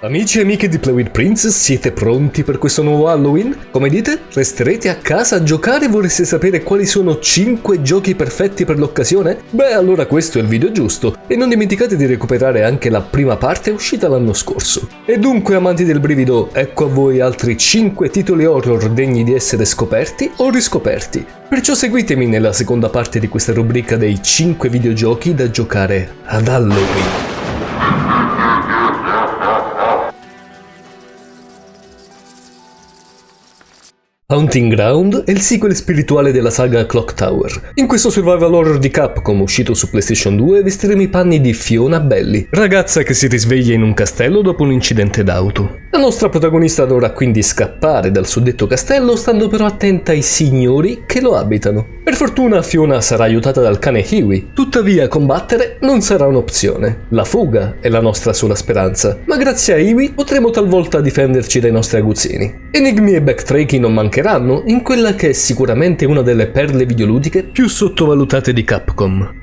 Amici e amiche di Play with Prince, siete pronti per questo nuovo Halloween? Come dite? Resterete a casa a giocare e vorreste sapere quali sono 5 giochi perfetti per l'occasione? Beh, allora questo è il video giusto, e non dimenticate di recuperare anche la prima parte uscita l'anno scorso. E dunque, amanti del brivido, ecco a voi altri 5 titoli horror degni di essere scoperti o riscoperti. Perciò seguitemi nella seconda parte di questa rubrica dei 5 videogiochi da giocare ad Halloween. Haunting Ground è il sequel spirituale della saga Clock Tower. In questo survival horror di Capcom uscito su PlayStation 2 vestiremo i panni di Fiona Belli, ragazza che si risveglia in un castello dopo un incidente d'auto. La nostra protagonista dovrà quindi scappare dal suddetto castello, stando però attenta ai signori che lo abitano. Per fortuna Fiona sarà aiutata dal cane Huey, tuttavia combattere non sarà un'opzione. La fuga è la nostra sola speranza, ma grazie a Huey potremo talvolta difenderci dai nostri aguzzini. Enigmi e backtracking non mancheranno in quella che è sicuramente una delle perle videoludiche più sottovalutate di Capcom.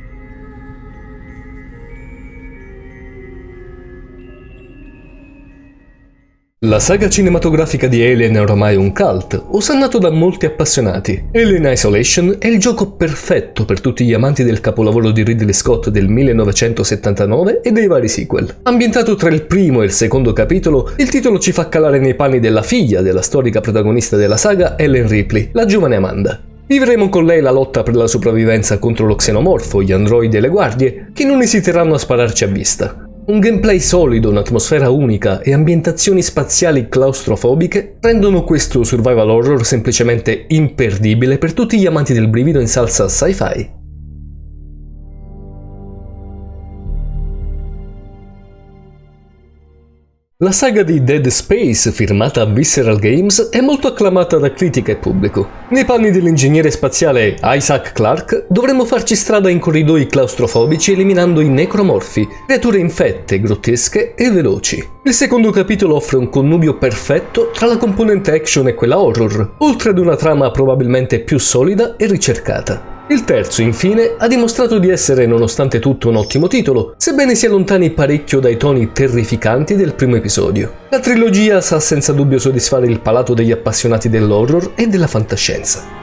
La saga cinematografica di Alien è ormai un cult, osannato da molti appassionati. Alien Isolation è il gioco perfetto per tutti gli amanti del capolavoro di Ridley Scott del 1979 e dei vari sequel. Ambientato tra il primo e il secondo capitolo, il titolo ci fa calare nei panni della figlia della storica protagonista della saga, Ellen Ripley, la giovane Amanda. Vivremo con lei la lotta per la sopravvivenza contro lo xenomorfo, gli androidi e le guardie, che non esiteranno a spararci a vista. Un gameplay solido, un'atmosfera unica e ambientazioni spaziali claustrofobiche rendono questo survival horror semplicemente imperdibile per tutti gli amanti del brivido in salsa sci-fi. La saga di Dead Space, firmata a Visceral Games, è molto acclamata da critica e pubblico. Nei panni dell'ingegnere spaziale Isaac Clarke dovremo farci strada in corridoi claustrofobici eliminando i necromorfi, creature infette, grottesche e veloci. Il secondo capitolo offre un connubio perfetto tra la componente action e quella horror, oltre ad una trama probabilmente più solida e ricercata. Il terzo, infine, ha dimostrato di essere nonostante tutto un ottimo titolo, sebbene si allontani parecchio dai toni terrificanti del primo episodio. La trilogia sa senza dubbio soddisfare il palato degli appassionati dell'horror e della fantascienza.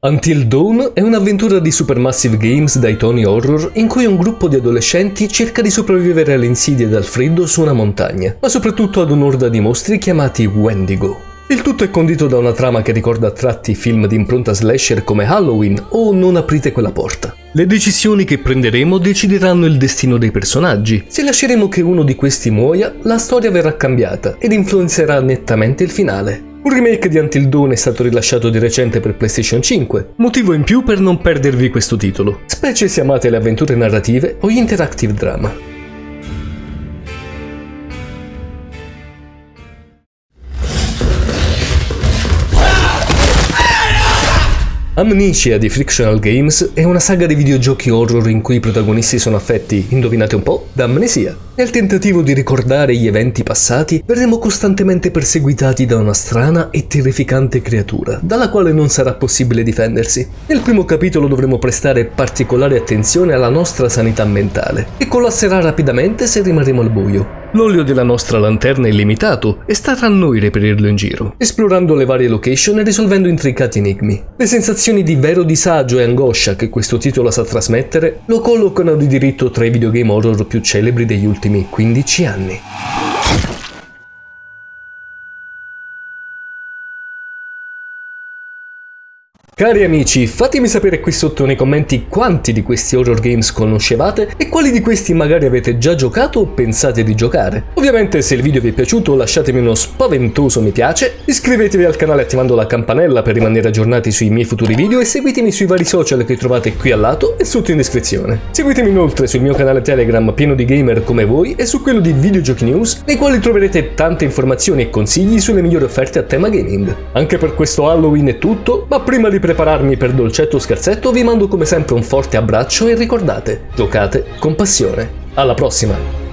Until Dawn è un'avventura di Supermassive Games dai toni horror in cui un gruppo di adolescenti cerca di sopravvivere alle insidie dal freddo su una montagna, ma soprattutto ad un'orda di mostri chiamati Wendigo. Il tutto è condito da una trama che ricorda a tratti film di impronta slasher come Halloween o Non aprite quella porta. Le decisioni che prenderemo decideranno il destino dei personaggi. Se lasceremo che uno di questi muoia, la storia verrà cambiata ed influenzerà nettamente il finale. Un remake di Until Dawn è stato rilasciato di recente per PlayStation 5, motivo in più per non perdervi questo titolo, specie se amate le avventure narrative o gli interactive drama. Amnesia di Frictional Games è una saga di videogiochi horror in cui i protagonisti sono affetti, indovinate un po', da amnesia. Nel tentativo di ricordare gli eventi passati, verremo costantemente perseguitati da una strana e terrificante creatura, dalla quale non sarà possibile difendersi. Nel primo capitolo dovremo prestare particolare attenzione alla nostra sanità mentale, che collasserà rapidamente se rimarremo al buio. L'olio della nostra lanterna è limitato e starà a noi reperirlo in giro, esplorando le varie location e risolvendo intricati enigmi. Le sensazioni di vero disagio e angoscia che questo titolo sa trasmettere lo collocano di diritto tra i videogame horror più celebri degli ultimi 15 anni. Cari amici, fatemi sapere qui sotto nei commenti quanti di questi horror games conoscevate e quali di questi magari avete già giocato o pensate di giocare. Ovviamente se il video vi è piaciuto lasciatemi uno spaventoso mi piace, iscrivetevi al canale attivando la campanella per rimanere aggiornati sui miei futuri video e seguitemi sui vari social che trovate qui al lato e sotto in descrizione. Seguitemi inoltre sul mio canale Telegram pieno di gamer come voi e su quello di Videogiochi News, nei quali troverete tante informazioni e consigli sulle migliori offerte a tema gaming. Anche per questo Halloween è tutto, ma prima di prepararmi per dolcetto o scherzetto vi mando come sempre un forte abbraccio e ricordate, giocate con passione. Alla prossima!